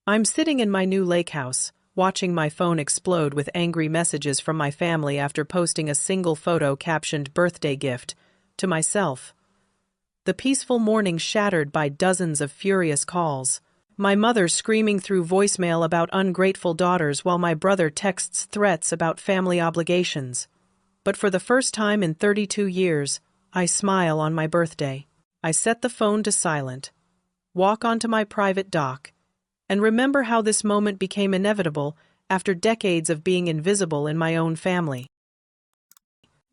I'm sitting in my new lake house, watching my phone explode with angry messages from my family after posting a single photo captioned "birthday gift" to myself. The peaceful morning shattered by dozens of furious calls. My mother screaming through voicemail about ungrateful daughters while my brother texts threats about family obligations. But for the first time in 32 years, I smile on my birthday. I set the phone to silent, walk onto my private dock, and remember how this moment became inevitable after decades of being invisible in my own family.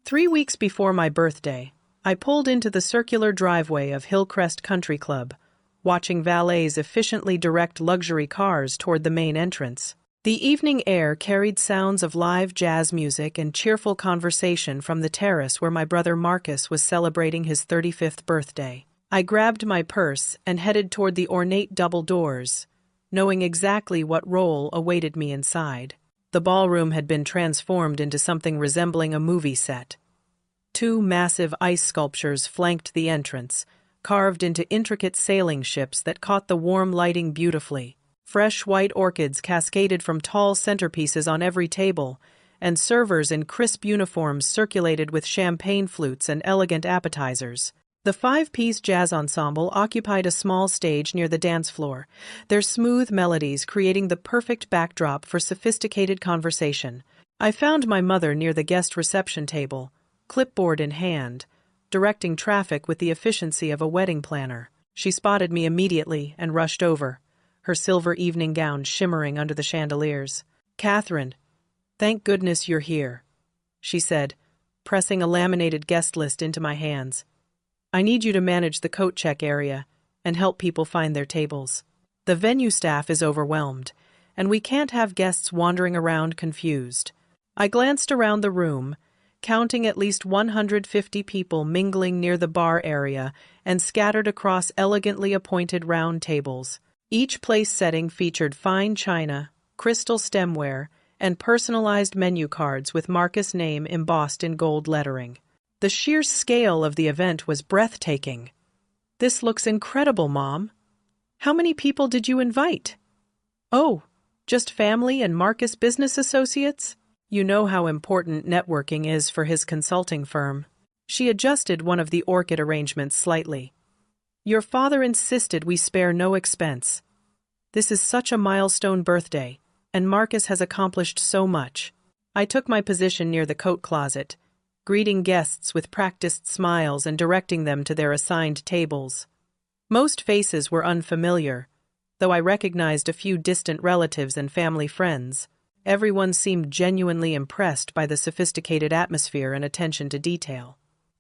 3 weeks before my birthday, I pulled into the circular driveway of Hillcrest Country Club, watching valets efficiently direct luxury cars toward the main entrance. The evening air carried sounds of live jazz music and cheerful conversation from the terrace where my brother Marcus was celebrating his 35th birthday. I grabbed my purse and headed toward the ornate double doors, knowing exactly what role awaited me inside. The ballroom had been transformed into something resembling a movie set. 2 massive ice sculptures flanked the entrance, carved into intricate sailing ships that caught the warm lighting beautifully. Fresh white orchids cascaded from tall centerpieces on every table, and servers in crisp uniforms circulated with champagne flutes and elegant appetizers. The 5-piece jazz ensemble occupied a small stage near the dance floor, their smooth melodies creating the perfect backdrop for sophisticated conversation. I found my mother near the guest reception table, clipboard in hand, directing traffic with the efficiency of a wedding planner. She spotted me immediately and rushed over, her silver evening gown shimmering under the chandeliers. "Catherine, thank goodness you're here," she said, pressing a laminated guest list into my hands. "I need you to manage the coat check area and help people find their tables. The venue staff is overwhelmed, and we can't have guests wandering around confused." I glanced around the room, counting at least 150 people mingling near the bar area and scattered across elegantly appointed round tables. Each place setting featured fine china, crystal stemware, and personalized menu cards with Marcus' name embossed in gold lettering. The sheer scale of the event was breathtaking. "This looks incredible, Mom. How many people did you invite?" "Oh, just family and Marcus business associates. You know how important networking is for his consulting firm." She adjusted one of the orchid arrangements slightly. "Your father insisted we spare no expense. This is such a milestone birthday, and Marcus has accomplished so much." I took my position near the coat closet, greeting guests with practiced smiles and directing them to their assigned tables. Most faces were unfamiliar, though I recognized a few distant relatives and family friends. Everyone seemed genuinely impressed by the sophisticated atmosphere and attention to detail.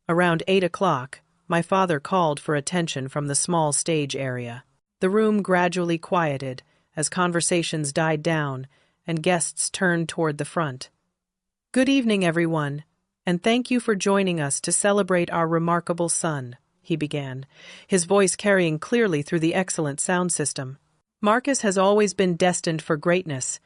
Around 8 o'clock, my father called for attention from the small stage area. The room gradually quieted as conversations died down and guests turned toward the front. "Good evening, everyone, and thank you for joining us to celebrate our remarkable son," he began, his voice carrying clearly through the excellent sound system. "Marcus has always been destined for greatness,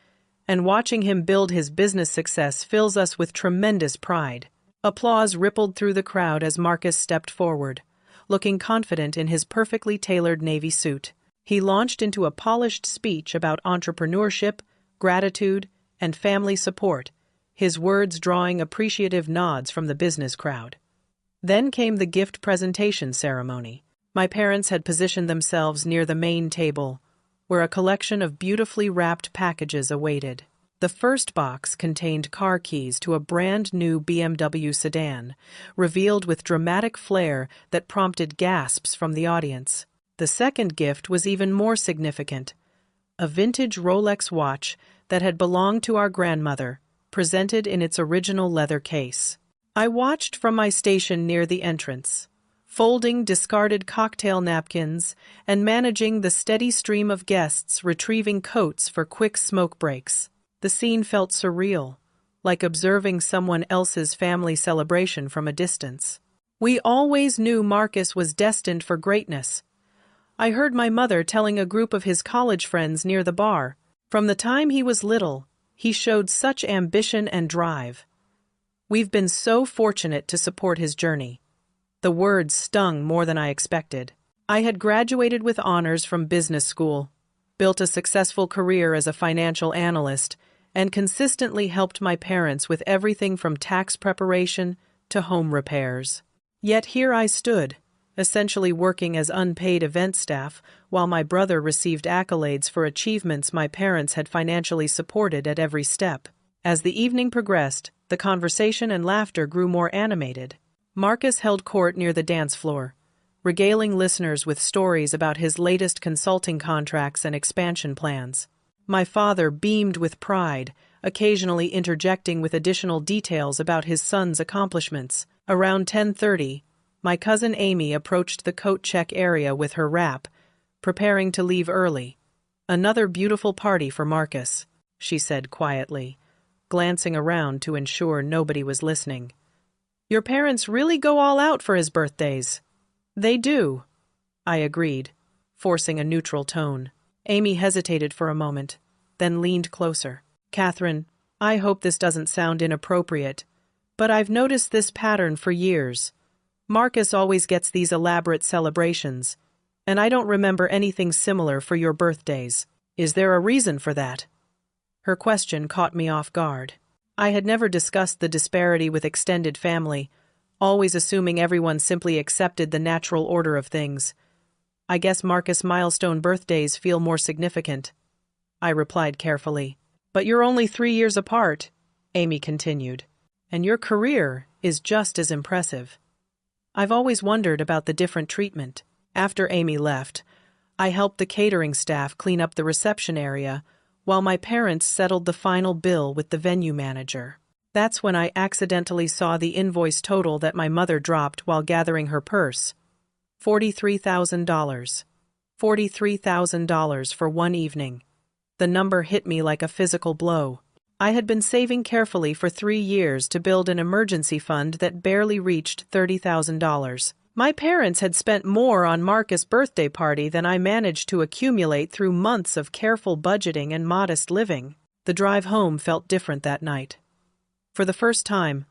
and watching him build his business success fills us with tremendous pride." Applause rippled through the crowd as Marcus stepped forward, looking confident in his perfectly tailored navy suit. He launched into a polished speech about entrepreneurship, gratitude, and family support, his words drawing appreciative nods from the business crowd. Then came the gift presentation ceremony. My parents had positioned themselves near the main table, where a collection of beautifully wrapped packages awaited. The first box contained car keys to a brand-new BMW sedan, revealed with dramatic flair that prompted gasps from the audience. The second gift was even more significant, a vintage Rolex watch that had belonged to our grandmother, presented in its original leather case. I watched from my station near the entrance, folding discarded cocktail napkins and managing the steady stream of guests retrieving coats for quick smoke breaks. The scene felt surreal, like observing someone else's family celebration from a distance. We always knew Marcus was destined for greatness. I heard my mother telling a group of his college friends near the bar. From the time he was little, he showed such ambition and drive. "We've been so fortunate to support his journey." The words stung more than I expected. I had graduated with honors from business school, built a successful career as a financial analyst, and consistently helped my parents with everything from tax preparation to home repairs. Yet here I stood, essentially working as unpaid event staff, while my brother received accolades for achievements my parents had financially supported at every step. As the evening progressed, the conversation and laughter grew more animated. Marcus held court near the dance floor, regaling listeners with stories about his latest consulting contracts and expansion plans. My father beamed with pride, occasionally interjecting with additional details about his son's accomplishments. Around 10:30, my cousin Amy approached the coat check area with her wrap, preparing to leave early. "Another beautiful party for Marcus," she said quietly, glancing around to ensure nobody was listening. "Your parents really go all out for his birthdays." "They do," I agreed, forcing a neutral tone. Amy hesitated for a moment, then leaned closer. "Catherine, I hope this doesn't sound inappropriate, but I've noticed this pattern for years. Marcus always gets these elaborate celebrations, and I don't remember anything similar for your birthdays. Is there a reason for that?" Her question caught me off guard. I had never discussed the disparity with extended family, always assuming everyone simply accepted the natural order of things. "I guess Marcus' milestone birthdays feel more significant," I replied carefully. "But you're only 3 years apart," Amy continued, "and your career is just as impressive. I've always wondered about the different treatment." After Amy left, I helped the catering staff clean up the reception area, while my parents settled the final bill with the venue manager. That's when I accidentally saw the invoice total that my mother dropped while gathering her purse. $43,000. $43,000 for one evening. The number hit me like a physical blow. I had been saving carefully for 3 years to build an emergency fund that barely reached $30,000. My parents had spent more on Marcus' birthday party than I managed to accumulate through months of careful budgeting and modest living. The drive home felt different that night. For the first time,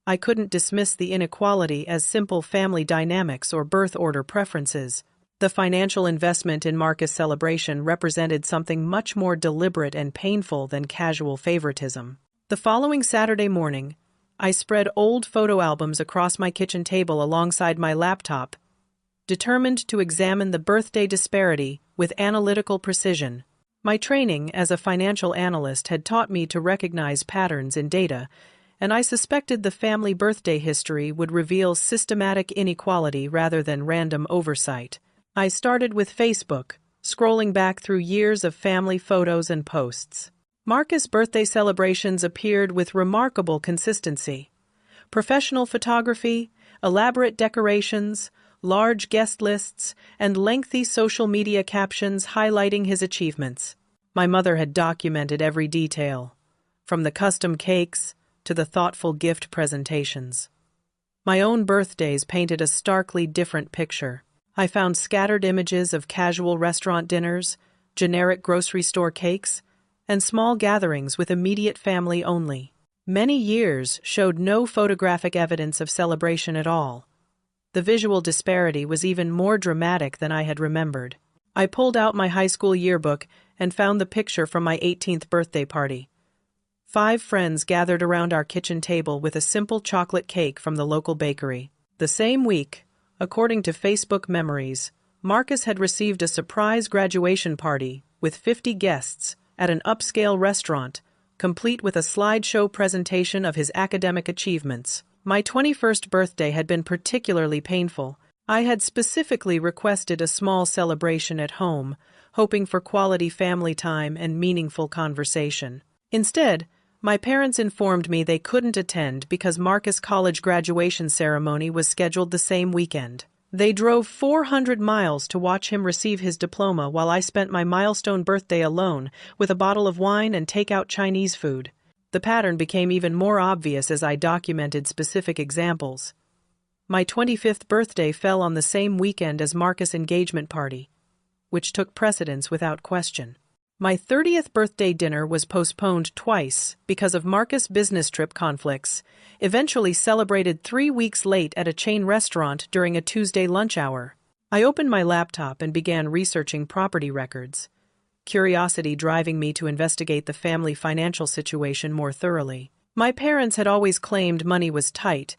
I couldn't dismiss the inequality as simple family dynamics or birth order preferences. The financial investment in Marcus' celebration represented something much more deliberate and painful than casual favoritism. The following Saturday morning, I spread old photo albums across my kitchen table alongside my laptop, determined to examine the birthday disparity with analytical precision. My training as a financial analyst had taught me to recognize patterns in data, and I suspected the family birthday history would reveal systematic inequality rather than random oversight. I started with Facebook, scrolling back through years of family photos and posts. Marcus' birthday celebrations appeared with remarkable consistency. Professional photography, elaborate decorations, large guest lists, and lengthy social media captions highlighting his achievements. My mother had documented every detail, from the custom cakes to the thoughtful gift presentations. My own birthdays painted a starkly different picture. I found scattered images of casual restaurant dinners, generic grocery store cakes, and small gatherings with immediate family only. Many years showed no photographic evidence of celebration at all. The visual disparity was even more dramatic than I had remembered. I pulled out my high school yearbook and found the picture from my 18th birthday party. 5 friends gathered around our kitchen table with a simple chocolate cake from the local bakery. The same week, according to Facebook memories, Marcus had received a surprise graduation party with 50 guests at an upscale restaurant, complete with a slideshow presentation of his academic achievements. My 21st birthday had been particularly painful. I had specifically requested a small celebration at home, hoping for quality family time and meaningful conversation. Instead, my parents informed me they couldn't attend because Marcus' college graduation ceremony was scheduled the same weekend. They drove 400 miles to watch him receive his diploma while I spent my milestone birthday alone with a bottle of wine and take-out Chinese food. The pattern became even more obvious as I documented specific examples. My 25th birthday fell on the same weekend as Marcus' engagement party, which took precedence without question. My 30th birthday dinner was postponed twice because of Marcus' business trip conflicts, eventually celebrated 3 weeks late at a chain restaurant during a Tuesday lunch hour. I opened my laptop and began researching property records. curiosity driving me to investigate the family financial situation more thoroughly. My parents had always claimed money was tight,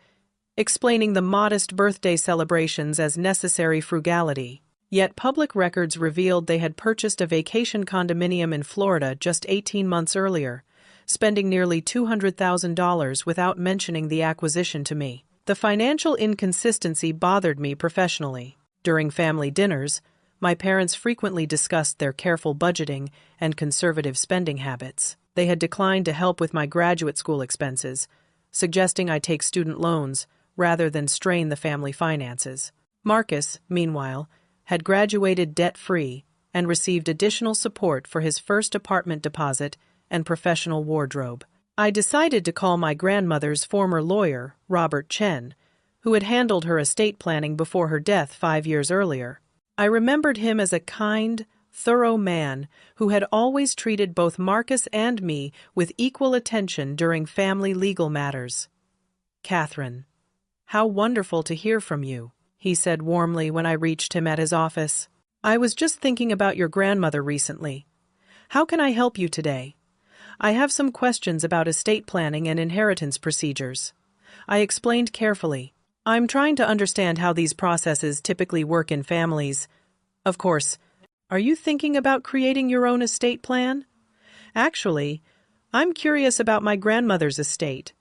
explaining the modest birthday celebrations as necessary frugality. Yet public records revealed they had purchased a vacation condominium in Florida just 18 months earlier, spending nearly $200,000 without mentioning the acquisition to me. The financial inconsistency bothered me professionally. During family dinners, my parents frequently discussed their careful budgeting and conservative spending habits. They had declined to help with my graduate school expenses, suggesting I take student loans rather than strain the family finances. Marcus, meanwhile, had graduated debt-free and received additional support for his first apartment deposit and professional wardrobe. I decided to call my grandmother's former lawyer, Robert Chen, who had handled her estate planning before her death 5 years earlier. I remembered him as a kind, thorough man who had always treated both Marcus and me with equal attention during family legal matters. "Catherine, how wonderful to hear from you," he said warmly when I reached him at his office. "I was just thinking about your grandmother recently. How can I help you today? I have some questions about estate planning and inheritance procedures." I explained carefully. "I'm trying to understand how these processes typically work in families. Of course, are you thinking about creating your own estate plan?" "Actually, I'm curious about my grandmother's estate.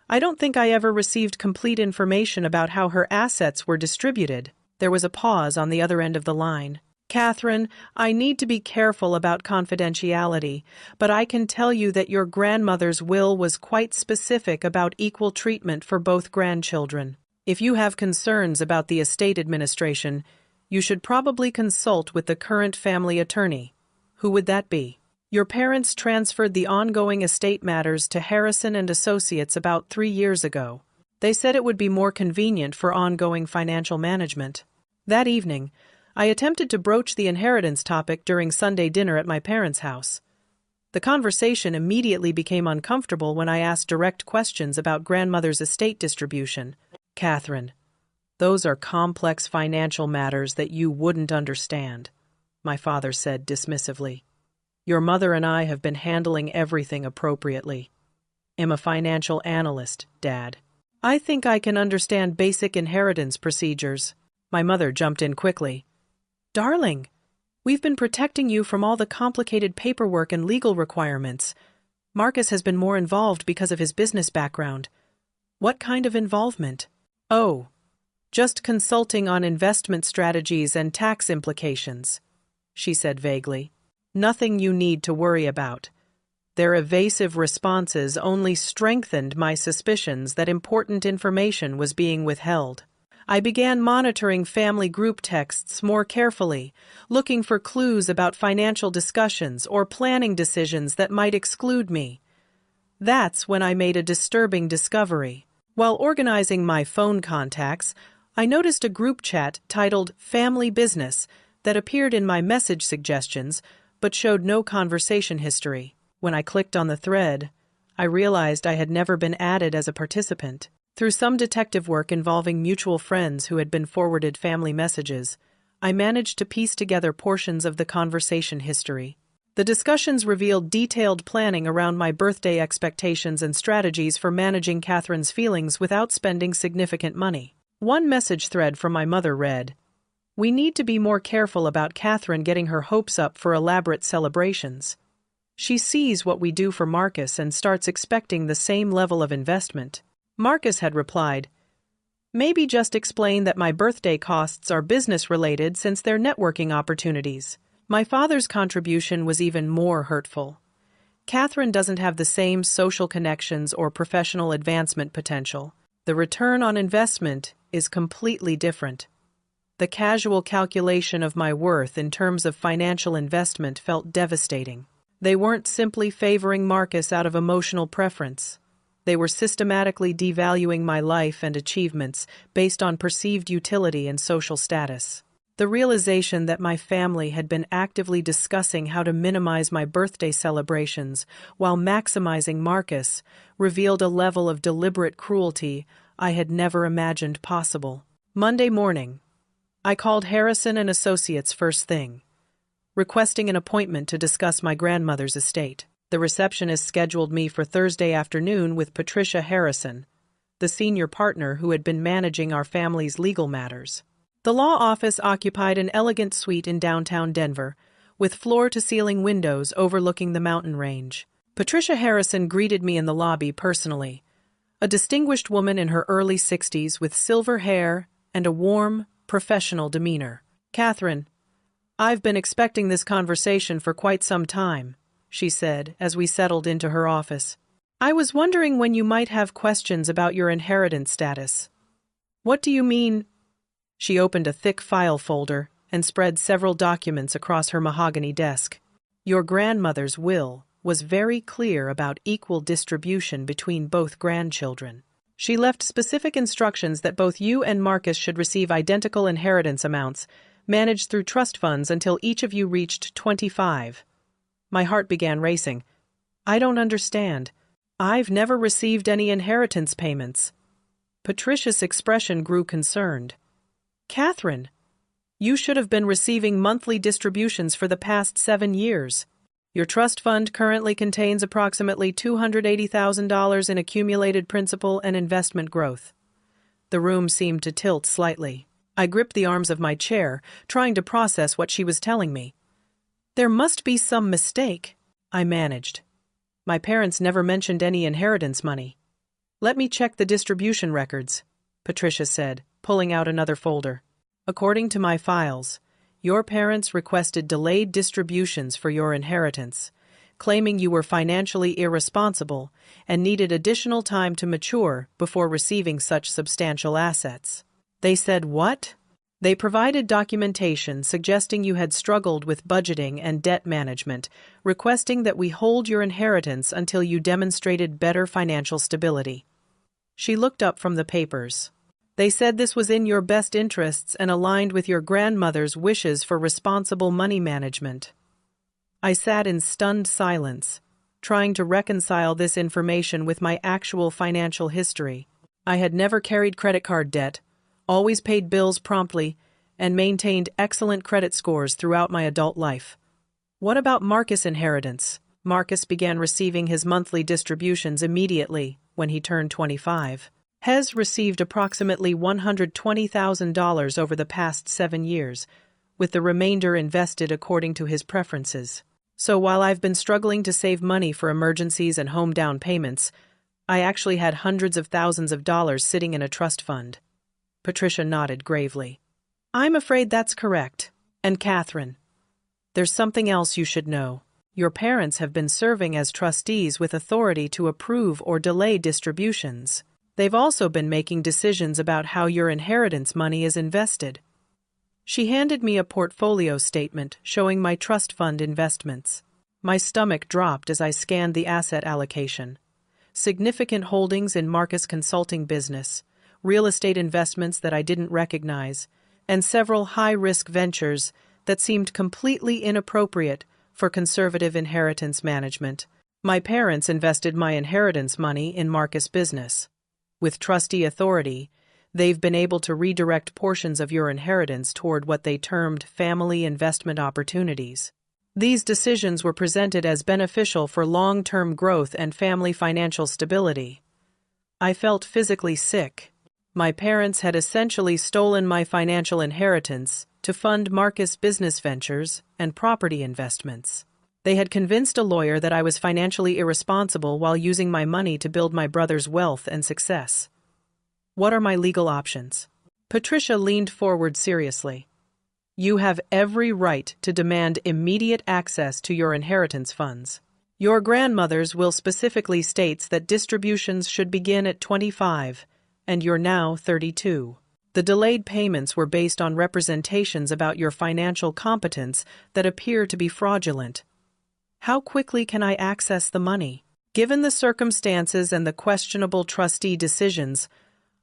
I don't think I ever received complete information about how her assets were distributed." There was a pause on the other end of the line. "Catherine, I need to be careful about confidentiality, but I can tell you that your grandmother's will was quite specific about equal treatment for both grandchildren. If you have concerns about the estate administration, you should probably consult with the current family attorney." "Who would that be?" "Your parents transferred the ongoing estate matters to Harrison and Associates about 3 years ago. They said it would be more convenient for ongoing financial management." That evening, I attempted to broach the inheritance topic during Sunday dinner at my parents' house. The conversation immediately became uncomfortable when I asked direct questions about grandmother's estate distribution. "Catherine, those are complex financial matters that you wouldn't understand," my father said dismissively. "Your mother and I have been handling everything appropriately. I'm a financial analyst, Dad. I think I can understand basic inheritance procedures." My mother jumped in quickly. "Darling, we've been protecting you from all the complicated paperwork and legal requirements. Marcus has been more involved because of his business background." "What kind of involvement?" "Oh, just consulting on investment strategies and tax implications," she said vaguely. "Nothing you need to worry about." Their evasive responses only strengthened my suspicions that important information was being withheld. I began monitoring family group texts more carefully, looking for clues about financial discussions or planning decisions that might exclude me. That's when I made a disturbing discovery. While organizing my phone contacts, I noticed a group chat titled Family Business that appeared in my message suggestions but showed no conversation history. When I clicked on the thread, I realized I had never been added as a participant. Through some detective work involving mutual friends who had been forwarded family messages, I managed to piece together portions of the conversation history. The discussions revealed detailed planning around my birthday expectations and strategies for managing Catherine's feelings without spending significant money. One message thread from my mother read, "We need to be more careful about Catherine getting her hopes up for elaborate celebrations. She sees what we do for Marcus and starts expecting the same level of investment." Marcus had replied, "Maybe just explain that my birthday costs are business-related since they're networking opportunities." My father's contribution was even more hurtful. "Catherine doesn't have the same social connections or professional advancement potential. The return on investment is completely different." The casual calculation of my worth in terms of financial investment felt devastating. They weren't simply favoring Marcus out of emotional preference. They were systematically devaluing my life and achievements based on perceived utility and social status. The realization that my family had been actively discussing how to minimize my birthday celebrations while maximizing Marcus revealed a level of deliberate cruelty I had never imagined possible. Monday morning, I called Harrison and Associates first thing. requesting an appointment to discuss my grandmother's estate. The receptionist scheduled me for Thursday afternoon with Patricia Harrison, the senior partner who had been managing our family's legal matters. The law office occupied an elegant suite in downtown Denver, with floor-to-ceiling windows overlooking the mountain range. Patricia Harrison greeted me in the lobby personally, a distinguished woman in her early 60s with silver hair and a warm, professional demeanor. "Catherine, I've been expecting this conversation for quite some time," she said as we settled into her office. "I was wondering when you might have questions about your inheritance status." "What do you mean?" She opened a thick file folder and spread several documents across her mahogany desk. "Your grandmother's will was very clear about equal distribution between both grandchildren. She left specific instructions that both you and Marcus should receive identical inheritance amounts, managed through trust funds until each of you reached 25. My heart began racing. "I don't understand. I've never received any inheritance payments." Patricia's expression grew concerned. "Catherine, you should have been receiving monthly distributions for the past 7 years. Your trust fund currently contains approximately $280,000 in accumulated principal and investment growth." The room seemed to tilt slightly. I gripped the arms of my chair, trying to process what she was telling me. "There must be some mistake," I managed. "My parents never mentioned any inheritance money." "Let me check the distribution records," Patricia said, pulling out another folder. "According to my files, your parents requested delayed distributions for your inheritance, claiming you were financially irresponsible and needed additional time to mature before receiving such substantial assets." They said what? "They provided documentation suggesting you had struggled with budgeting and debt management, requesting that we hold your inheritance until you demonstrated better financial stability." She looked up from the papers. "They said this was in your best interests and aligned with your grandmother's wishes for responsible money management." I sat in stunned silence, trying to reconcile this information with my actual financial history. I had never carried credit card debt, always paid bills promptly, and maintained excellent credit scores throughout my adult life. What about Marcus' inheritance? Marcus began receiving his monthly distributions immediately when he turned 25. Hez received approximately $120,000 over the past 7 years, with the remainder invested according to his preferences. So while I've been struggling to save money for emergencies and home down payments, I actually had hundreds of thousands of dollars sitting in a trust fund. Patricia nodded gravely. "I'm afraid that's correct. And Catherine, there's something else you should know. Your parents have been serving as trustees with authority to approve or delay distributions. They've also been making decisions about how your inheritance money is invested." She handed me a portfolio statement showing my trust fund investments. My stomach dropped as I scanned the asset allocation. Significant holdings in Marcus Consulting business, real estate investments that I didn't recognize, and several high-risk ventures that seemed completely inappropriate for conservative inheritance management. My parents invested my inheritance money in Marcus business. With trustee authority, they've been able to redirect portions of your inheritance toward what they termed family investment opportunities. These decisions were presented as beneficial for long-term growth and family financial stability. I felt physically sick. My parents had essentially stolen my financial inheritance to fund Marcus business ventures and property investments. They had convinced a lawyer that I was financially irresponsible while using my money to build my brother's wealth and success. What are my legal options? Patricia leaned forward seriously. You have every right to demand immediate access to your inheritance funds. Your grandmother's will specifically states that distributions should begin at 25, and you're now 32. The delayed payments were based on representations about your financial competence that appear to be fraudulent. How quickly can I access the money? Given the circumstances and the questionable trustee decisions,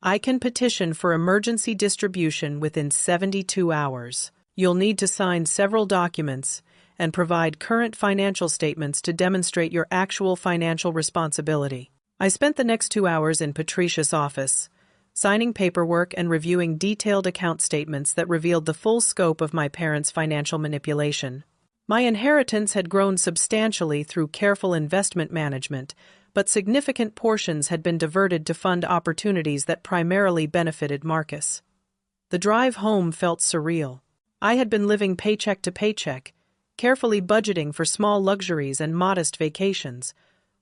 I can petition for emergency distribution within 72 hours. You'll need to sign several documents and provide current financial statements to demonstrate your actual financial responsibility. I spent the next 2 hours in Patricia's office, signing paperwork and reviewing detailed account statements that revealed the full scope of my parents' financial manipulation. My inheritance had grown substantially through careful investment management, but significant portions had been diverted to fund opportunities that primarily benefited Marcus. The drive home felt surreal. I had been living paycheck to paycheck, carefully budgeting for small luxuries and modest vacations,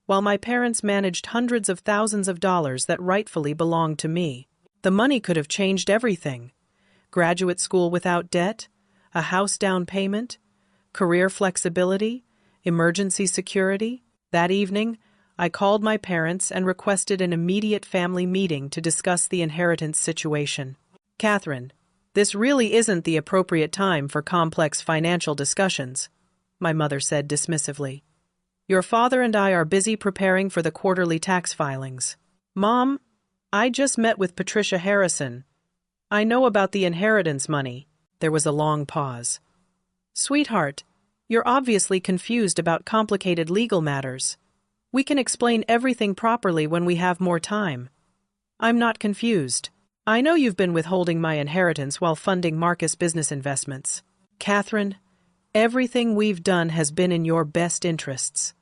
while my parents managed hundreds of thousands of dollars that rightfully belonged to me. The money could have changed everything. Graduate school without debt, a house down payment, career flexibility, emergency security. That evening, I called my parents and requested an immediate family meeting to discuss the inheritance situation. "Catherine, this really isn't the appropriate time for complex financial discussions," my mother said dismissively. "Your father and I are busy preparing for the quarterly tax filings." "Mom, I just met with Patricia Harrison. I know about the inheritance money." There was a long pause. "Sweetheart, you're obviously confused about complicated legal matters. We can explain everything properly when we have more time." "I'm not confused. I know you've been withholding my inheritance while funding Marcus' business investments. Catherine, everything we've done has been in your best interests."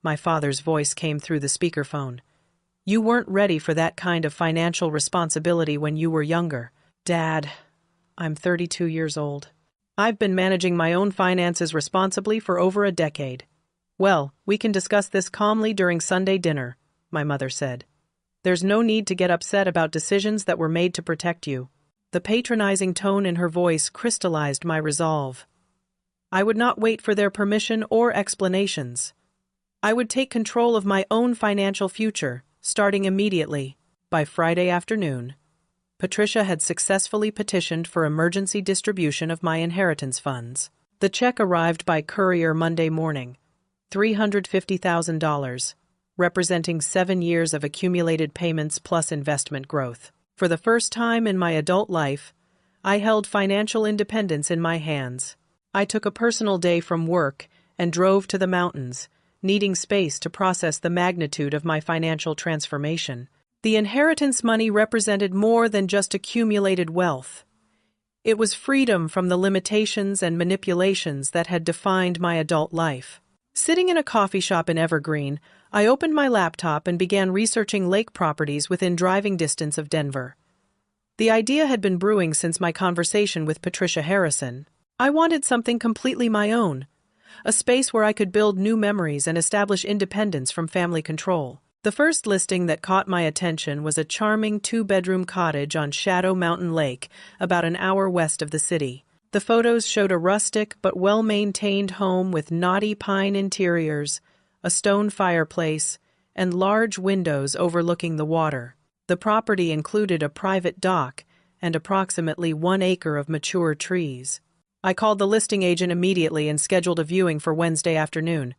My father's voice came through the speakerphone. "You weren't ready for that kind of financial responsibility when you were younger." "Dad, I'm 32 years old. I've been managing my own finances responsibly for over a decade." "Well, we can discuss this calmly during Sunday dinner," my mother said. "There's no need to get upset about decisions that were made to protect you." The patronizing tone in her voice crystallized my resolve. I would not wait for their permission or explanations. I would take control of my own financial future, starting immediately. By Friday afternoon, Patricia had successfully petitioned for emergency distribution of my inheritance funds. The check arrived by courier Monday morning, $350,000, representing 7 years of accumulated payments plus investment growth. For the first time in my adult life, I held financial independence in my hands. I took a personal day from work and drove to the mountains, needing space to process the magnitude of my financial transformation. The inheritance money represented more than just accumulated wealth. It was freedom from the limitations and manipulations that had defined my adult life. Sitting in a coffee shop in Evergreen, I opened my laptop and began researching lake properties within driving distance of Denver. The idea had been brewing since my conversation with Patricia Harrison. I wanted something completely my own, a space where I could build new memories and establish independence from family control. The first listing that caught my attention was a charming 2-bedroom cottage on Shadow Mountain Lake, about an hour west of the city. The photos showed a rustic but well-maintained home with knotty pine interiors, a stone fireplace, and large windows overlooking the water. The property included a private dock and approximately 1 acre of mature trees. I called the listing agent immediately and scheduled a viewing for Wednesday afternoon.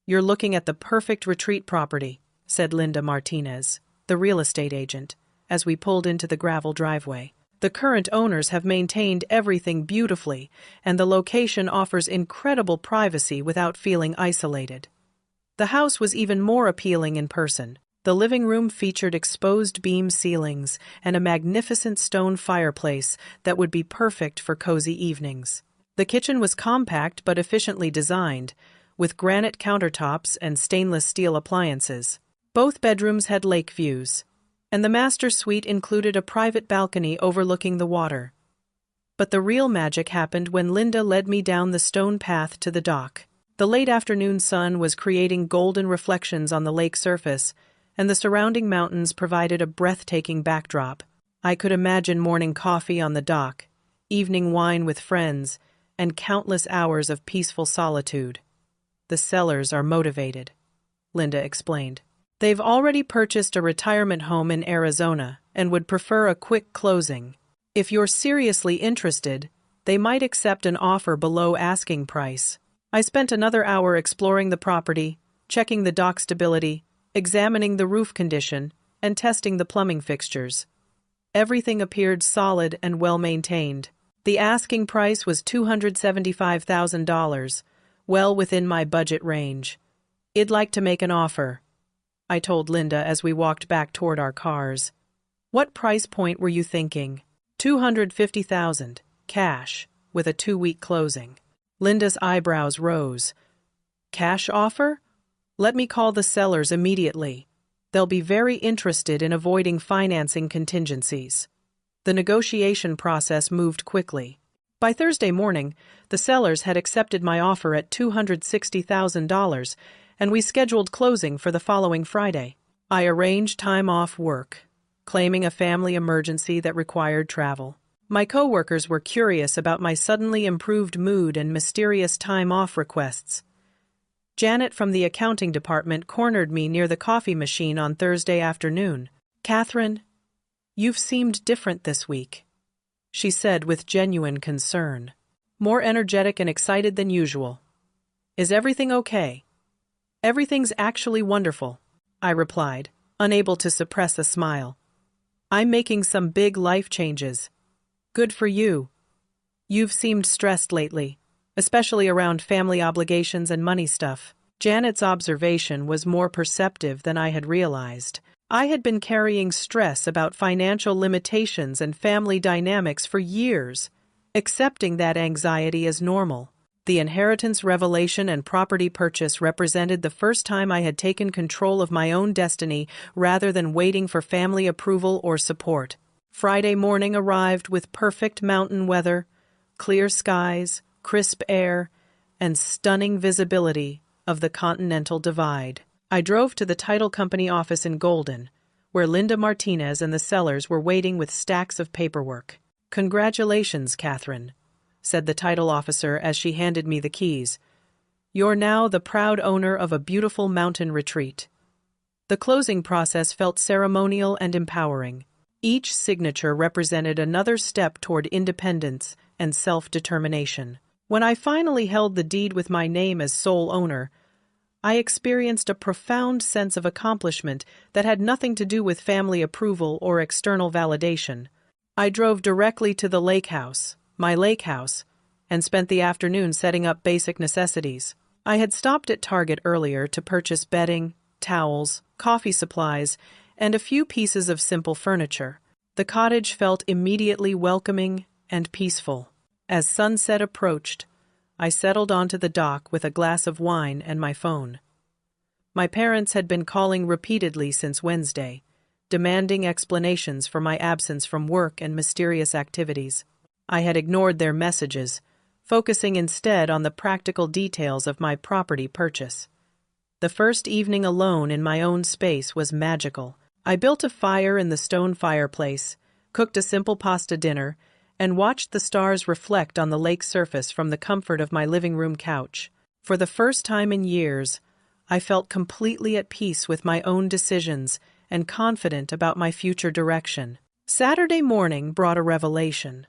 "You're looking at the perfect retreat property," said Linda Martinez, the real estate agent, as we pulled into the gravel driveway. "The current owners have maintained everything beautifully, and the location offers incredible privacy without feeling isolated." The house was even more appealing in person. The living room featured exposed beam ceilings and a magnificent stone fireplace that would be perfect for cozy evenings. The kitchen was compact but efficiently designed, with granite countertops and stainless steel appliances. Both bedrooms had lake views, and the master suite included a private balcony overlooking the water. But the real magic happened when Linda led me down the stone path to the dock. The late afternoon sun was creating golden reflections on the lake surface, and the surrounding mountains provided a breathtaking backdrop. I could imagine morning coffee on the dock, evening wine with friends, and countless hours of peaceful solitude. "The sellers are motivated," Linda explained. "They've already purchased a retirement home in Arizona and would prefer a quick closing. If you're seriously interested, they might accept an offer below asking price." I spent another hour exploring the property, checking the dock stability, examining the roof condition, and testing the plumbing fixtures. Everything appeared solid and well-maintained. The asking price was $275,000, well within my budget range. "I'd like to make an offer," I told Linda as we walked back toward our cars. "What price point were you thinking?" $250,000, cash, with a 2-week closing." Linda's eyebrows rose. Cash offer? Let me call the sellers immediately. They'll be very interested in avoiding financing contingencies. The negotiation process moved quickly. By Thursday morning, the sellers had accepted my offer at $260,000, and we scheduled closing for the following Friday. I arranged time off work, claiming a family emergency that required travel. My coworkers were curious about my suddenly improved mood and mysterious time off requests. Janet from the accounting department cornered me near the coffee machine on Thursday afternoon. "Catherine, you've seemed different this week," she said with genuine concern. "More energetic and excited than usual. Is everything okay?" "Everything's actually wonderful," I replied, unable to suppress a smile. "I'm making some big life changes." "Good for you. You've seemed stressed lately, especially around family obligations and money stuff." Janet's observation was more perceptive than I had realized. I had been carrying stress about financial limitations and family dynamics for years, accepting that anxiety as normal. The inheritance revelation and property purchase represented the first time I had taken control of my own destiny rather than waiting for family approval or support. Friday morning arrived with perfect mountain weather, clear skies, crisp air, and stunning visibility of the Continental Divide. I drove to the title company office in Golden, where Linda Martinez and the sellers were waiting with stacks of paperwork. "Congratulations, Catherine," said the title officer as she handed me the keys. "You're now the proud owner of a beautiful mountain retreat." The closing process felt ceremonial and empowering. Each signature represented another step toward independence and self-determination. When I finally held the deed with my name as sole owner, I experienced a profound sense of accomplishment that had nothing to do with family approval or external validation. I drove directly to the lake house, my lake house, and spent the afternoon setting up basic necessities. I had stopped at Target earlier to purchase bedding, towels, coffee supplies, and a few pieces of simple furniture. The cottage felt immediately welcoming and peaceful. As sunset approached, I settled onto the dock with a glass of wine and my phone. My parents had been calling repeatedly since Wednesday, demanding explanations for my absence from work and mysterious activities. I had ignored their messages, focusing instead on the practical details of my property purchase. The first evening alone in my own space was magical. I built a fire in the stone fireplace, cooked a simple pasta dinner, and watched the stars reflect on the lake surface from the comfort of my living room couch. For the first time in years, I felt completely at peace with my own decisions and confident about my future direction. Saturday morning brought a revelation.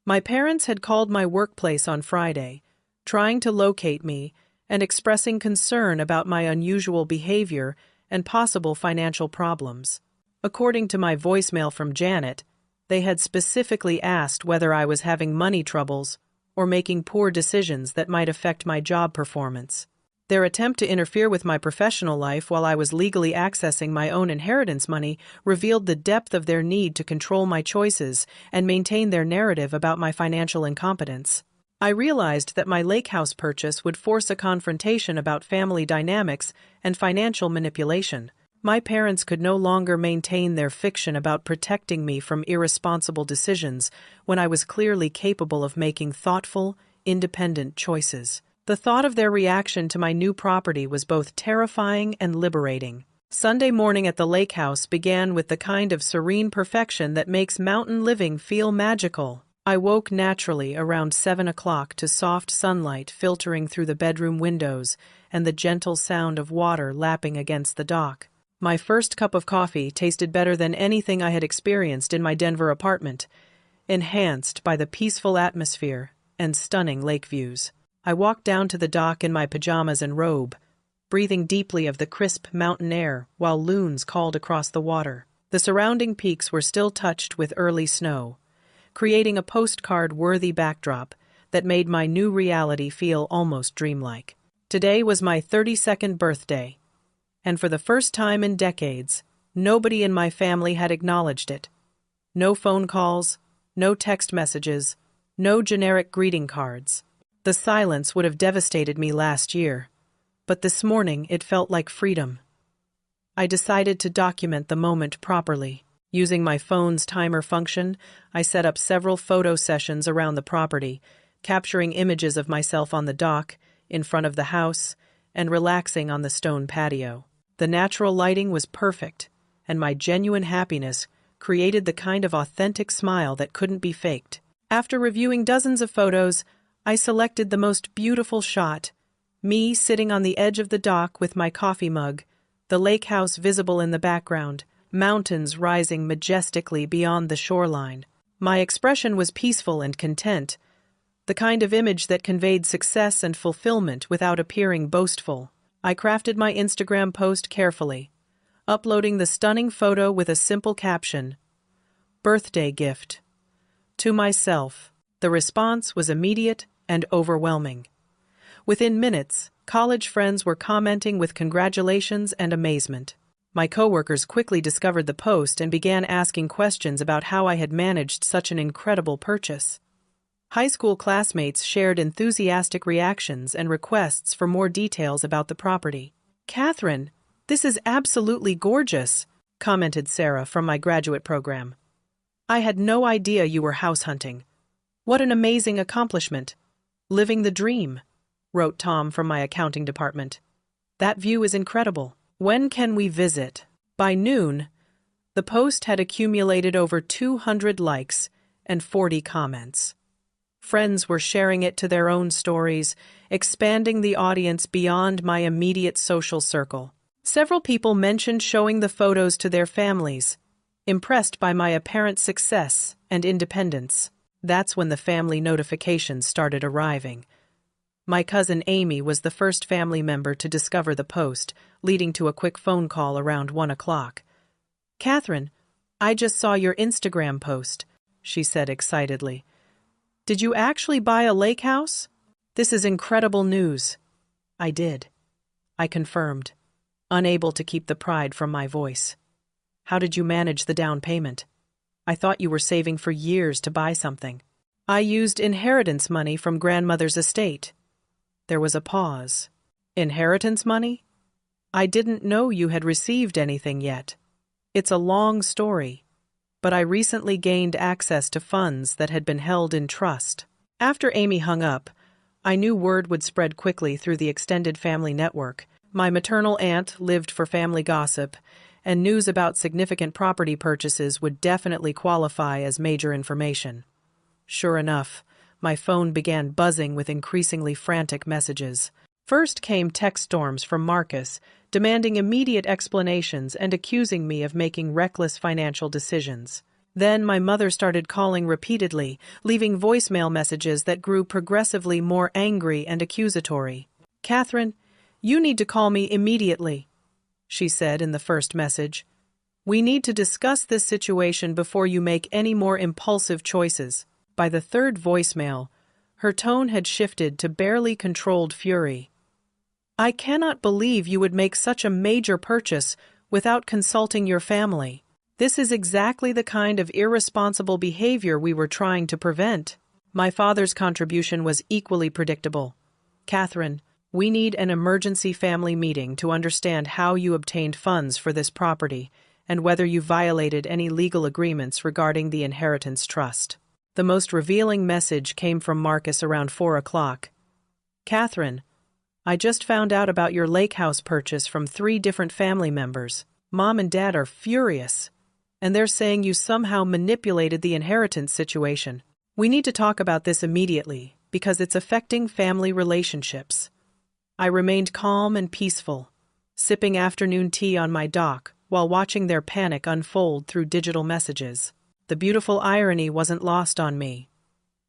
My parents had called my workplace on Friday, trying to locate me and expressing concern about my unusual behavior and possible financial problems. According to my voicemail from Janet, they had specifically asked whether I was having money troubles or making poor decisions that might affect my job performance. Their attempt to interfere with my professional life while I was legally accessing my own inheritance money revealed the depth of their need to control my choices and maintain their narrative about my financial incompetence. I realized that my lake house purchase would force a confrontation about family dynamics and financial manipulation. My parents could no longer maintain their fiction about protecting me from irresponsible decisions when I was clearly capable of making thoughtful, independent choices. The thought of their reaction to my new property was both terrifying and liberating. Sunday morning at the lake house began with the kind of serene perfection that makes mountain living feel magical. I woke naturally around 7 o'clock to soft sunlight filtering through the bedroom windows and the gentle sound of water lapping against the dock. My first cup of coffee tasted better than anything I had experienced in my Denver apartment, enhanced by the peaceful atmosphere and stunning lake views. I walked down to the dock in my pajamas and robe, breathing deeply of the crisp mountain air while loons called across the water. The surrounding peaks were still touched with early snow, creating a postcard-worthy backdrop that made my new reality feel almost dreamlike. Today was my 32nd birthday, and for the first time in decades, nobody in my family had acknowledged it. No phone calls, no text messages, no generic greeting cards. The silence would have devastated me last year, but this morning it felt like freedom. I decided to document the moment properly. Using my phone's timer function, I set up several photo sessions around the property, capturing images of myself on the dock, in front of the house, and relaxing on the stone patio. The natural lighting was perfect, and my genuine happiness created the kind of authentic smile that couldn't be faked. After reviewing dozens of photos, I selected the most beautiful shot, me sitting on the edge of the dock with my coffee mug, the lake house visible in the background, mountains rising majestically beyond the shoreline. My expression was peaceful and content, the kind of image that conveyed success and fulfillment without appearing boastful. I crafted my Instagram post carefully, uploading the stunning photo with a simple caption, "Birthday gift." To myself. The response was immediate and overwhelming. Within minutes, college friends were commenting with congratulations and amazement. My coworkers quickly discovered the post and began asking questions about how I had managed such an incredible purchase. High school classmates shared enthusiastic reactions and requests for more details about the property. "Catherine, this is absolutely gorgeous," commented Sarah from my graduate program. "I had no idea you were house hunting. What an amazing accomplishment. Living the dream," wrote Tom from my accounting department. "That view is incredible. When can we visit?" By noon, the post had accumulated over 200 likes and 40 comments. Friends were sharing it to their own stories, expanding the audience beyond my immediate social circle. Several people mentioned showing the photos to their families, impressed by my apparent success and independence. That's when the family notifications started arriving. My cousin Amy was the first family member to discover the post, leading to a quick phone call around 1 o'clock. "Catherine, I just saw your Instagram post," she said excitedly. "Did you actually buy a lake house? This is incredible news." "I did," I confirmed, unable to keep the pride from my voice. "How did you manage the down payment? I thought you were saving for years to buy something." "I used inheritance money from grandmother's estate." There was a pause. "Inheritance money? I didn't know you had received anything yet. It's a long story, but I recently gained access to funds that had been held in trust." After Amy hung up, I knew word would spread quickly through the extended family network. My maternal aunt lived for family gossip, and news about significant property purchases would definitely qualify as major information. Sure enough, my phone began buzzing with increasingly frantic messages. First came text storms from Marcus, demanding immediate explanations and accusing me of making reckless financial decisions. Then my mother started calling repeatedly, leaving voicemail messages that grew progressively more angry and accusatory. "Catherine, you need to call me immediately," she said in the first message. "We need to discuss this situation before you make any more impulsive choices." By the third voicemail, her tone had shifted to barely controlled fury. "I cannot believe you would make such a major purchase without consulting your family. This is exactly the kind of irresponsible behavior we were trying to prevent." My father's contribution was equally predictable. "Catherine, we need an emergency family meeting to understand how you obtained funds for this property and whether you violated any legal agreements regarding the inheritance trust." The most revealing message came from Marcus around 4 o'clock. "Catherine, I just found out about your lake house purchase from 3 different family members. Mom and Dad are furious, and they're saying you somehow manipulated the inheritance situation. We need to talk about this immediately because it's affecting family relationships." I remained calm and peaceful, sipping afternoon tea on my dock while watching their panic unfold through digital messages. The beautiful irony wasn't lost on me.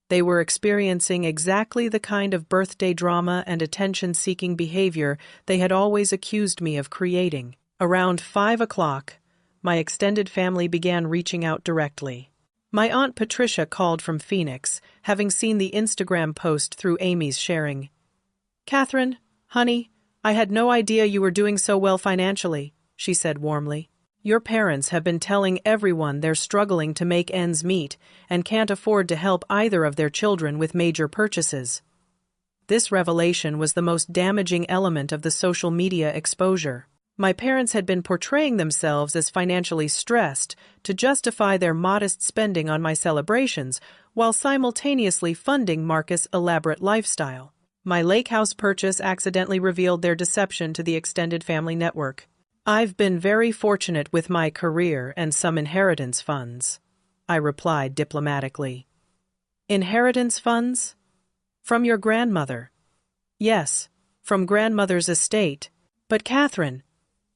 They were experiencing exactly the kind of birthday drama and attention-seeking behavior they had always accused me of creating. Around 5 o'clock, my extended family began reaching out directly. My Aunt Patricia called from Phoenix, having seen the Instagram post through Amy's sharing. "Catherine, honey, I had no idea you were doing so well financially," she said warmly. "Your parents have been telling everyone they're struggling to make ends meet and can't afford to help either of their children with major purchases. This revelation was the most damaging element of the social media exposure. My parents had been portraying themselves as financially stressed to justify their modest spending on my celebrations, while simultaneously funding Marcus' elaborate lifestyle. My lake house purchase accidentally revealed their deception to the extended family network. "I've been very fortunate with my career and some inheritance funds," I replied diplomatically. "Inheritance funds? From your grandmother?" "Yes, from grandmother's estate. But Catherine,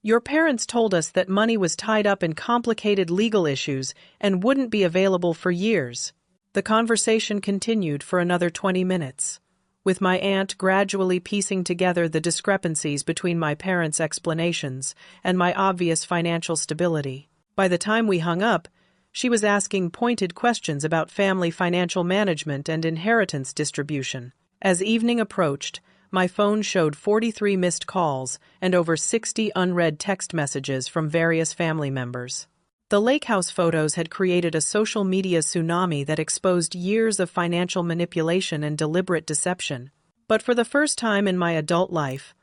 your parents told us that money was tied up in complicated legal issues and wouldn't be available for years." The conversation continued for another 20 minutes, with my aunt gradually piecing together the discrepancies between my parents' explanations and my obvious financial stability. By the time we hung up, she was asking pointed questions about family financial management and inheritance distribution. As evening approached, my phone showed 43 missed calls and over 60 unread text messages from various family members. The lake house photos had created a social media tsunami that exposed years of financial manipulation and deliberate deception. But for the first time in my adult life,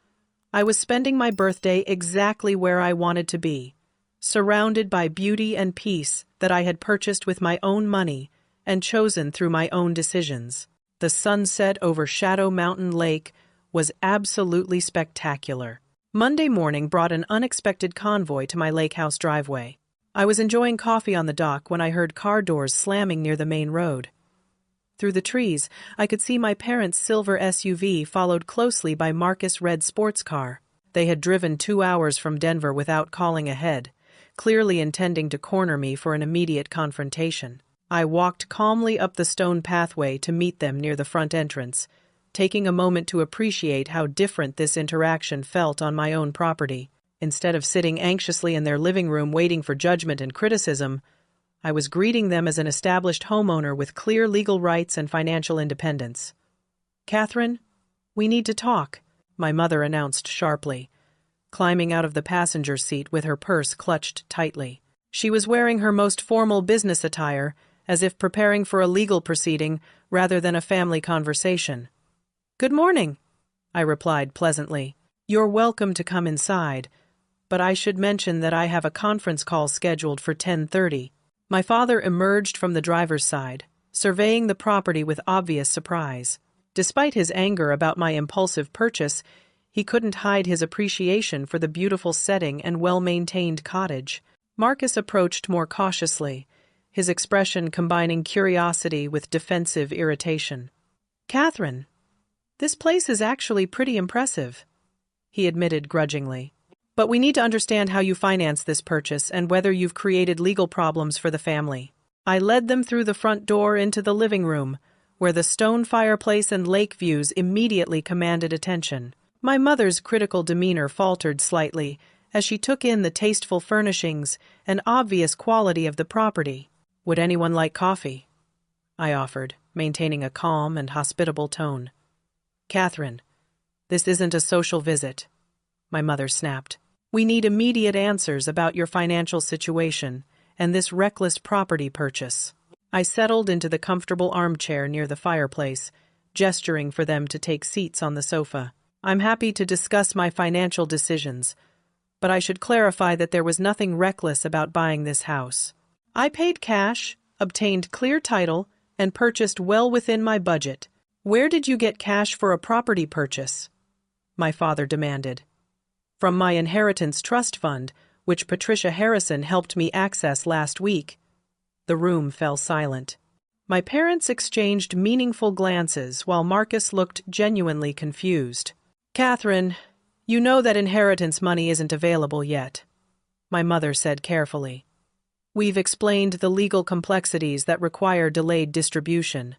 I was spending my birthday exactly where I wanted to be, surrounded by beauty and peace that I had purchased with my own money and chosen through my own decisions. The sunset over Shadow Mountain Lake was absolutely spectacular. Monday morning brought an unexpected convoy to my lake house driveway. I was enjoying coffee on the dock when I heard car doors slamming near the main road. Through the trees, I could see my parents' silver SUV followed closely by Marcus' red sports car. They had driven 2 hours from Denver without calling ahead, clearly intending to corner me for an immediate confrontation. I walked calmly up the stone pathway to meet them near the front entrance, taking a moment to appreciate how different this interaction felt on my own property. Instead of sitting anxiously in their living room waiting for judgment and criticism, I was greeting them as an established homeowner with clear legal rights and financial independence. "Catherine, we need to talk," my mother announced sharply, climbing out of the passenger seat with her purse clutched tightly. She was wearing her most formal business attire, as if preparing for a legal proceeding rather than a family conversation. "Good morning," I replied pleasantly. "You're welcome to come inside, but I should mention that I have a conference call scheduled for 10:30. My father emerged from the driver's side, surveying the property with obvious surprise. Despite his anger about my impulsive purchase, he couldn't hide his appreciation for the beautiful setting and well-maintained cottage. Marcus approached more cautiously, his expression combining curiosity with defensive irritation. "Catherine, this place is actually pretty impressive," he admitted grudgingly. "But we need to understand how you finance this purchase and whether you've created legal problems for the family." I led them through the front door into the living room, where the stone fireplace and lake views immediately commanded attention. My mother's critical demeanor faltered slightly as she took in the tasteful furnishings and obvious quality of the property. "Would anyone like coffee?" I offered, maintaining a calm and hospitable tone. "Catherine, this isn't a social visit," my mother snapped. "We need immediate answers about your financial situation and this reckless property purchase." I settled into the comfortable armchair near the fireplace, gesturing for them to take seats on the sofa. "I'm happy to discuss my financial decisions, but I should clarify that there was nothing reckless about buying this house. I paid cash, obtained clear title, and purchased well within my budget." "Where did you get cash for a property purchase?" my father demanded. "From my inheritance trust fund, which Patricia Harrison helped me access last week." The room fell silent. My parents exchanged meaningful glances while Marcus looked genuinely confused. "Catherine, you know that inheritance money isn't available yet," my mother said carefully. "We've explained the legal complexities that require delayed distribution."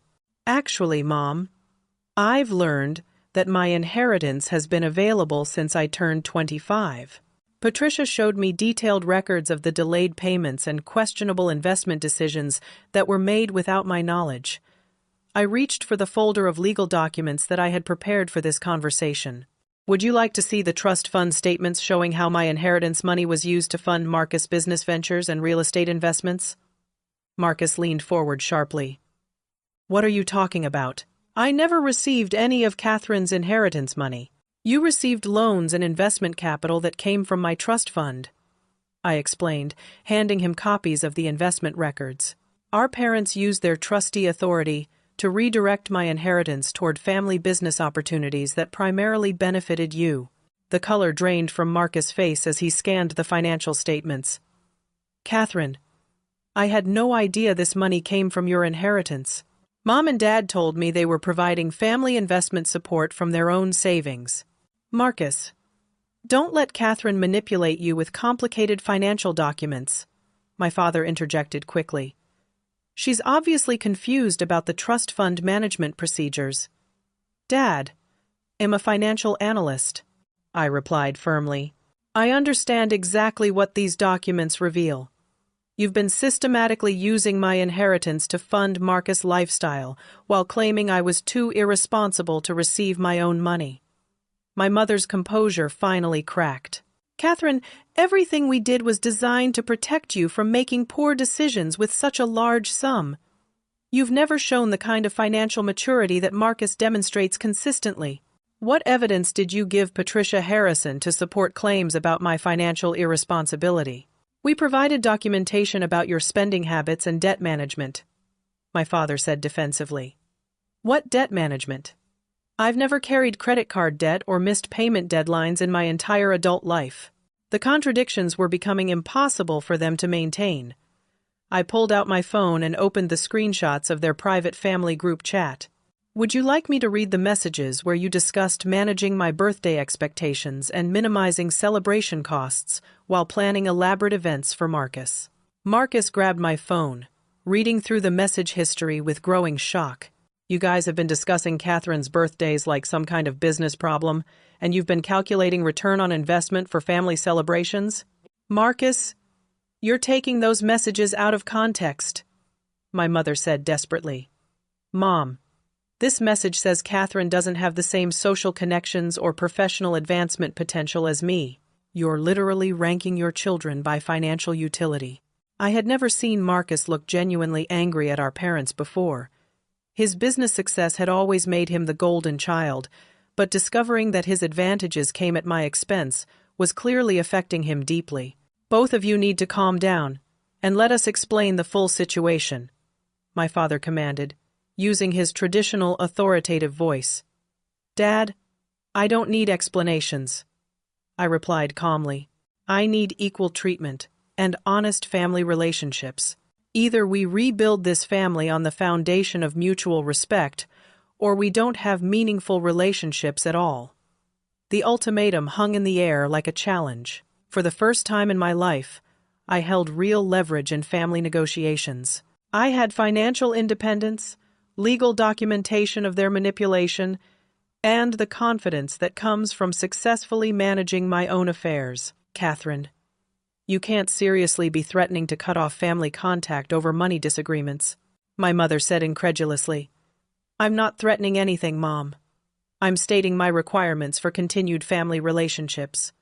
"Actually, Mom, I've learned that my inheritance has been available since I turned 25. Patricia showed me detailed records of the delayed payments and questionable investment decisions that were made without my knowledge. I reached for the folder of legal documents that I had prepared for this conversation. "Would you like to see the trust fund statements showing how my inheritance money was used to fund Marcus' business ventures and real estate investments?" Marcus leaned forward sharply. "What are you talking about?" I never received any of Catherine's inheritance money. You received loans and investment capital that came from my trust fund, I explained, handing him copies of the investment records. Our parents used their trustee authority to redirect my inheritance toward family business opportunities that primarily benefited you. The color drained from Marcus' face as he scanned the financial statements. Catherine, I had no idea this money came from your inheritance. Mom and Dad told me they were providing family investment support from their own savings. Marcus, don't let Catherine manipulate you with complicated financial documents, my father interjected quickly. She's obviously confused about the trust fund management procedures. Dad, I'm a financial analyst, I replied firmly. I understand exactly what these documents reveal. You've been systematically using my inheritance to fund Marcus' lifestyle while claiming I was too irresponsible to receive my own money. My mother's composure finally cracked. Catherine, everything we did was designed to protect you from making poor decisions with such a large sum. You've never shown the kind of financial maturity that Marcus demonstrates consistently. What evidence did you give Patricia Harrison to support claims about my financial irresponsibility? We provided documentation about your spending habits and debt management, my father said defensively. What debt management? I've never carried credit card debt or missed payment deadlines in my entire adult life. The contradictions were becoming impossible for them to maintain. I pulled out my phone and opened the screenshots of their private family group chat. Would you like me to read the messages where you discussed managing my birthday expectations and minimizing celebration costs while planning elaborate events for Marcus? Marcus grabbed my phone, reading through the message history with growing shock. You guys have been discussing Catherine's birthdays like some kind of business problem, and you've been calculating return on investment for family celebrations? Marcus, you're taking those messages out of context, my mother said desperately. Mom, this message says Catherine doesn't have the same social connections or professional advancement potential as me. You're literally ranking your children by financial utility. I had never seen Marcus look genuinely angry at our parents before. His business success had always made him the golden child, but discovering that his advantages came at my expense was clearly affecting him deeply. Both of you need to calm down, and let us explain the full situation, my father commanded, using his traditional authoritative voice. Dad, I don't need explanations, I replied calmly. I need equal treatment and honest family relationships. Either we rebuild this family on the foundation of mutual respect, or we don't have meaningful relationships at all. The ultimatum hung in the air like a challenge. For the first time in my life, I held real leverage in family negotiations. I had financial independence, legal documentation of their manipulation, and the confidence that comes from successfully managing my own affairs. Catherine, you can't seriously be threatening to cut off family contact over money disagreements, my mother said incredulously. I'm not threatening anything, Mom. I'm stating my requirements for continued family relationships.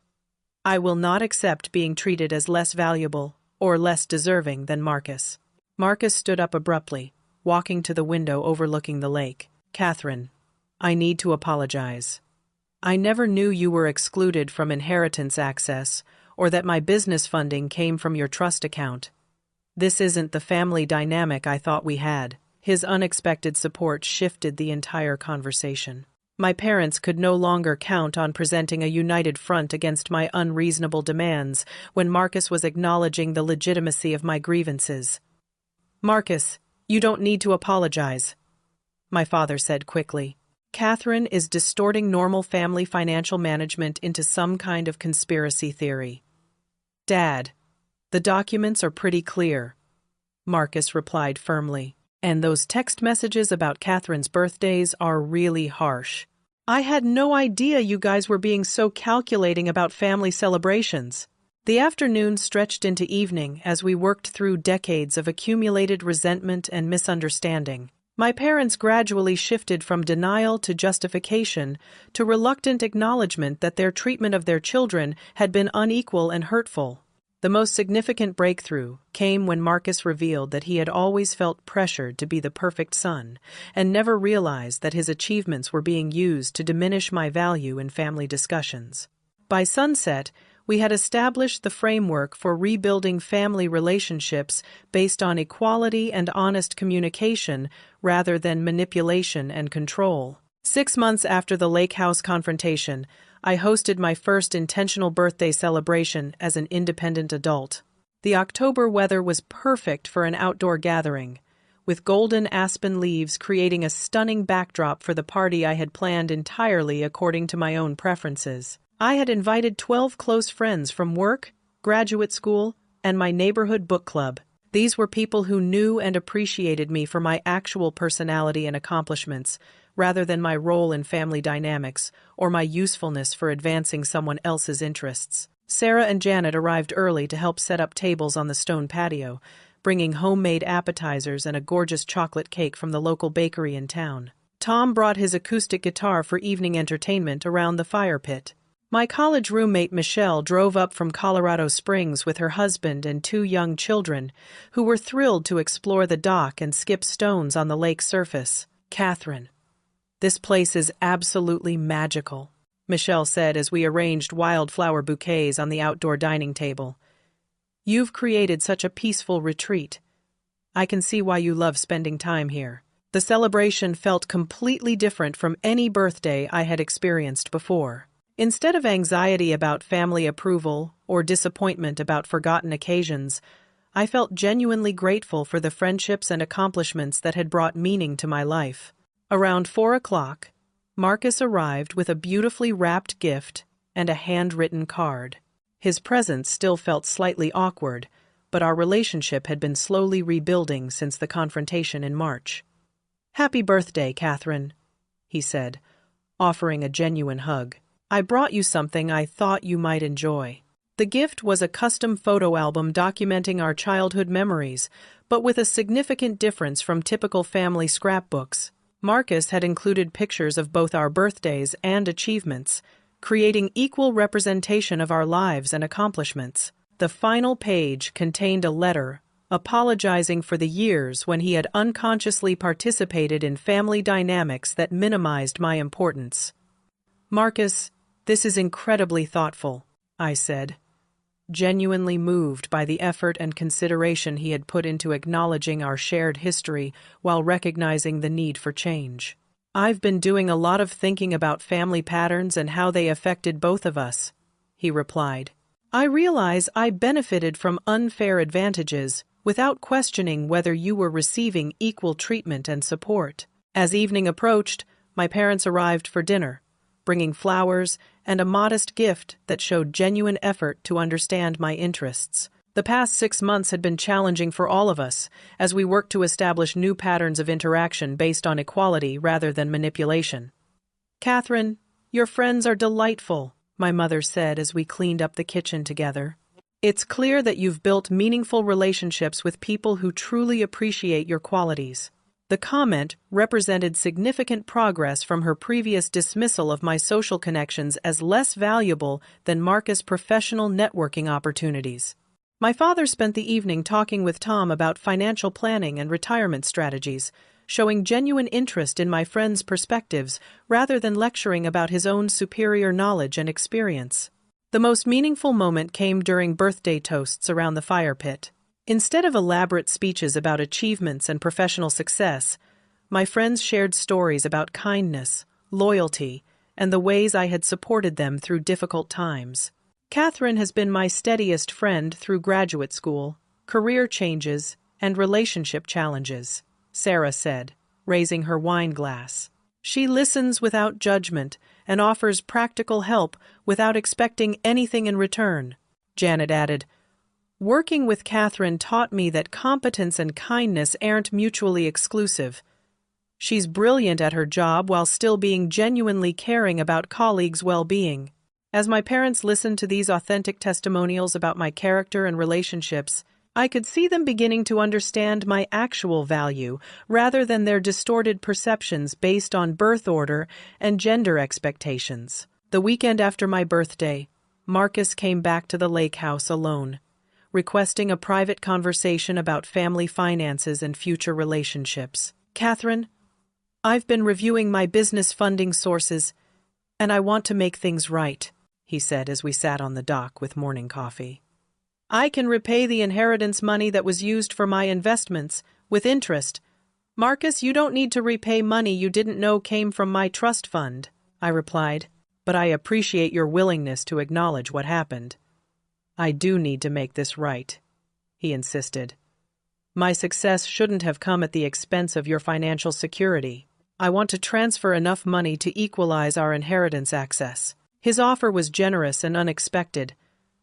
I will not accept being treated as less valuable or less deserving than Marcus. Marcus stood up abruptly, walking to the window overlooking the lake. Catherine, I need to apologize. I never knew you were excluded from inheritance access or that my business funding came from your trust account. This isn't the family dynamic I thought we had. His unexpected support shifted the entire conversation. My parents could no longer count on presenting a united front against my unreasonable demands when Marcus was acknowledging the legitimacy of my grievances. Marcus, you don't need to apologize, my father said quickly. Catherine is distorting normal family financial management into some kind of conspiracy theory. Dad, the documents are pretty clear, Marcus replied firmly. And those text messages about Catherine's birthdays are really harsh. I had no idea you guys were being so calculating about family celebrations. The afternoon stretched into evening as we worked through decades of accumulated resentment and misunderstanding. My parents gradually shifted from denial to justification to reluctant acknowledgement that their treatment of their children had been unequal and hurtful. The most significant breakthrough came when Marcus revealed that he had always felt pressured to be the perfect son and never realized that his achievements were being used to diminish my value in family discussions. By sunset, we had established the framework for rebuilding family relationships based on equality and honest communication rather than manipulation and control. 6 months after the lake house confrontation, I hosted my first intentional birthday celebration as an independent adult. The October weather was perfect for an outdoor gathering, with golden aspen leaves creating a stunning backdrop for the party I had planned entirely according to my own preferences. I had invited 12 close friends from work, graduate school, and my neighborhood book club. These were people who knew and appreciated me for my actual personality and accomplishments, rather than my role in family dynamics or my usefulness for advancing someone else's interests. Sarah and Janet arrived early to help set up tables on the stone patio, bringing homemade appetizers and a gorgeous chocolate cake from the local bakery in town. Tom brought his acoustic guitar for evening entertainment around the fire pit. My college roommate Michelle drove up from Colorado Springs with her husband and 2 young children, who were thrilled to explore the dock and skip stones on the lake's surface. "Catherine, this place is absolutely magical," Michelle said as we arranged wildflower bouquets on the outdoor dining table. "You've created such a peaceful retreat. I can see why you love spending time here." The celebration felt completely different from any birthday I had experienced before. Instead of anxiety about family approval or disappointment about forgotten occasions, I felt genuinely grateful for the friendships and accomplishments that had brought meaning to my life. Around 4 o'clock, Marcus arrived with a beautifully wrapped gift and a handwritten card. His presence still felt slightly awkward, but our relationship had been slowly rebuilding since the confrontation in March. "Happy birthday, Catherine," he said, offering a genuine hug. "I brought you something I thought you might enjoy." The gift was a custom photo album documenting our childhood memories, but with a significant difference from typical family scrapbooks. Marcus had included pictures of both our birthdays and achievements, creating equal representation of our lives and accomplishments. The final page contained a letter apologizing for the years when he had unconsciously participated in family dynamics that minimized my importance. "Marcus, this is incredibly thoughtful," I said, genuinely moved by the effort and consideration he had put into acknowledging our shared history while recognizing the need for change. "I've been doing a lot of thinking about family patterns and how they affected both of us," he replied. "I realize I benefited from unfair advantages without questioning whether you were receiving equal treatment and support." As evening approached, my parents arrived for dinner, bringing flowers and a modest gift that showed genuine effort to understand my interests. The past 6 months had been challenging for all of us as we worked to establish new patterns of interaction based on equality rather than manipulation. "Catherine, your friends are delightful," my mother said as we cleaned up the kitchen together. "It's clear that you've built meaningful relationships with people who truly appreciate your qualities." The comment represented significant progress from her previous dismissal of my social connections as less valuable than Marcus' professional networking opportunities. My father spent the evening talking with Tom about financial planning and retirement strategies, showing genuine interest in my friend's perspectives rather than lecturing about his own superior knowledge and experience. The most meaningful moment came during birthday toasts around the fire pit. Instead of elaborate speeches about achievements and professional success, my friends shared stories about kindness, loyalty, and the ways I had supported them through difficult times. "Catherine has been my steadiest friend through graduate school, career changes, and relationship challenges," Sarah said, raising her wine glass. "She listens without judgment and offers practical help without expecting anything in return," Janet added. "Working with Catherine taught me that competence and kindness aren't mutually exclusive. She's brilliant at her job while still being genuinely caring about colleagues' well-being." As my parents listened to these authentic testimonials about my character and relationships, I could see them beginning to understand my actual value rather than their distorted perceptions based on birth order and gender expectations. The weekend after my birthday, Marcus came back to the lake house alone. requesting a private conversation about family finances and future relationships. "Catherine, I've been reviewing my business funding sources, and I want to make things right," he said as we sat on the dock with morning coffee. "I can repay the inheritance money that was used for my investments with interest. Marcus, you don't need to repay money you didn't know came from my trust fund," I replied, "but I appreciate your willingness to acknowledge what happened." "I do need to make this right," he insisted. "My success shouldn't have come at the expense of your financial security. I want to transfer enough money to equalize our inheritance access." His offer was generous and unexpected,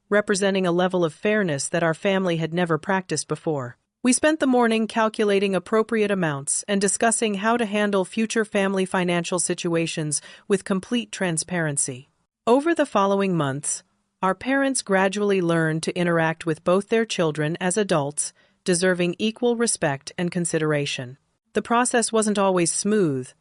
representing a level of fairness that our family had never practiced before. We spent the morning calculating appropriate amounts and discussing how to handle future family financial situations with complete transparency. Over the following months, our parents gradually learned to interact with both their children as adults, deserving equal respect and consideration. The process wasn't always smooth,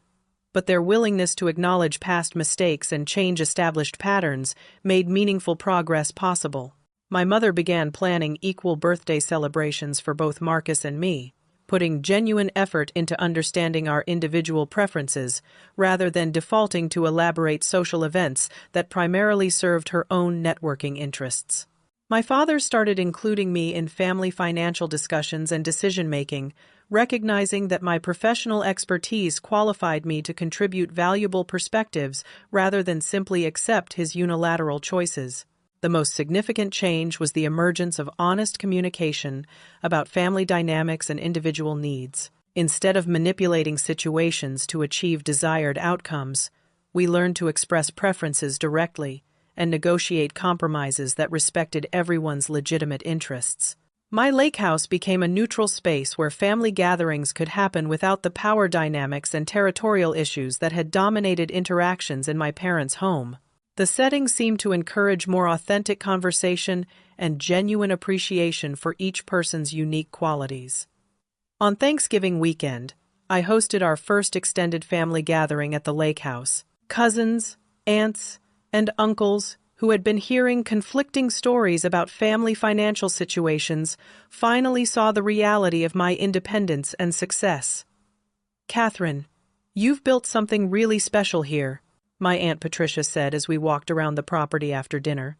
but their willingness to acknowledge past mistakes and change established patterns made meaningful progress possible. My mother began planning equal birthday celebrations for both Marcus and me, putting genuine effort into understanding our individual preferences rather than defaulting to elaborate social events that primarily served her own networking interests. My father started including me in family financial discussions and decision-making, recognizing that my professional expertise qualified me to contribute valuable perspectives rather than simply accept his unilateral choices. The most significant change was the emergence of honest communication about family dynamics and individual needs. Instead of manipulating situations to achieve desired outcomes, we learned to express preferences directly and negotiate compromises that respected everyone's legitimate interests. My lake house became a neutral space where family gatherings could happen without the power dynamics and territorial issues that had dominated interactions in my parents' home. The setting seemed to encourage more authentic conversation and genuine appreciation for each person's unique qualities. On Thanksgiving weekend, I hosted our first extended family gathering at the lake house. Cousins, aunts, and uncles who had been hearing conflicting stories about family financial situations finally saw the reality of my independence and success. "Catherine, you've built something really special here," my Aunt Patricia said as we walked around the property after dinner.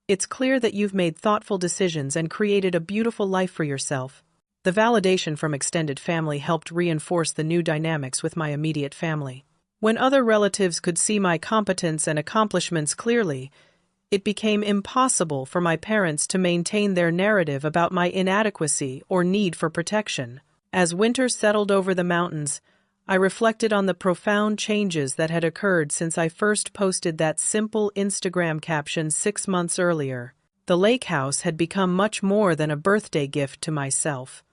"It's clear that you've made thoughtful decisions and created a beautiful life for yourself." The validation from extended family helped reinforce the new dynamics with my immediate family. When other relatives could see my competence and accomplishments clearly, it became impossible for my parents to maintain their narrative about my inadequacy or need for protection. As winter settled over the mountains, I reflected on the profound changes that had occurred since I first posted that simple Instagram caption 6 months earlier. The lake house had become much more than a birthday gift to myself.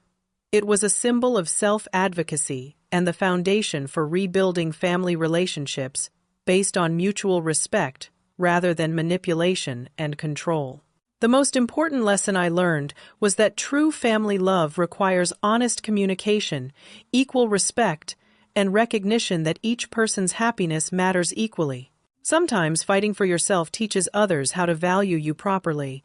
It was a symbol of self-advocacy and the foundation for rebuilding family relationships based on mutual respect rather than manipulation and control. The most important lesson I learned was that true family love requires honest communication, equal respect, and recognition that each person's happiness matters equally. Sometimes fighting for yourself teaches others how to value you properly,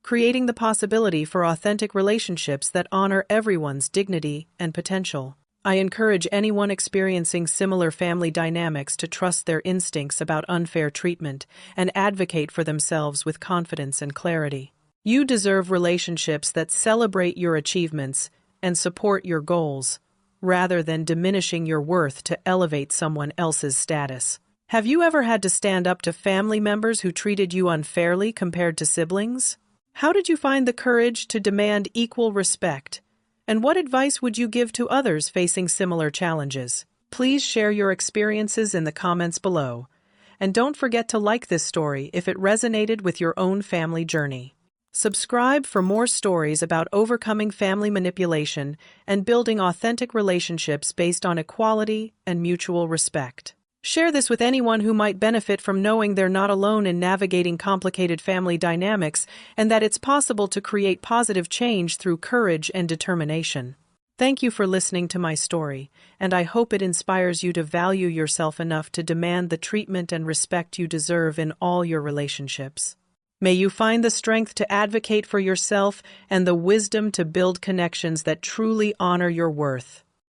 creating the possibility for authentic relationships that honor everyone's dignity and potential. I encourage anyone experiencing similar family dynamics to trust their instincts about unfair treatment and advocate for themselves with confidence and clarity. You deserve relationships that celebrate your achievements and support your goals, rather than diminishing your worth to elevate someone else's status. Have you ever had to stand up to family members who treated you unfairly compared to siblings? How did you find the courage to demand equal respect? And what advice would you give to others facing similar challenges? Please share your experiences in the comments below. And don't forget to like this story if it resonated with your own family journey. Subscribe for more stories about overcoming family manipulation and building authentic relationships based on equality and mutual respect. Share this with anyone who might benefit from knowing they're not alone in navigating complicated family dynamics and that it's possible to create positive change through courage and determination. Thank you for listening to my story, and I hope it inspires you to value yourself enough to demand the treatment and respect you deserve in all your relationships. May you find the strength to advocate for yourself and the wisdom to build connections that truly honor your worth.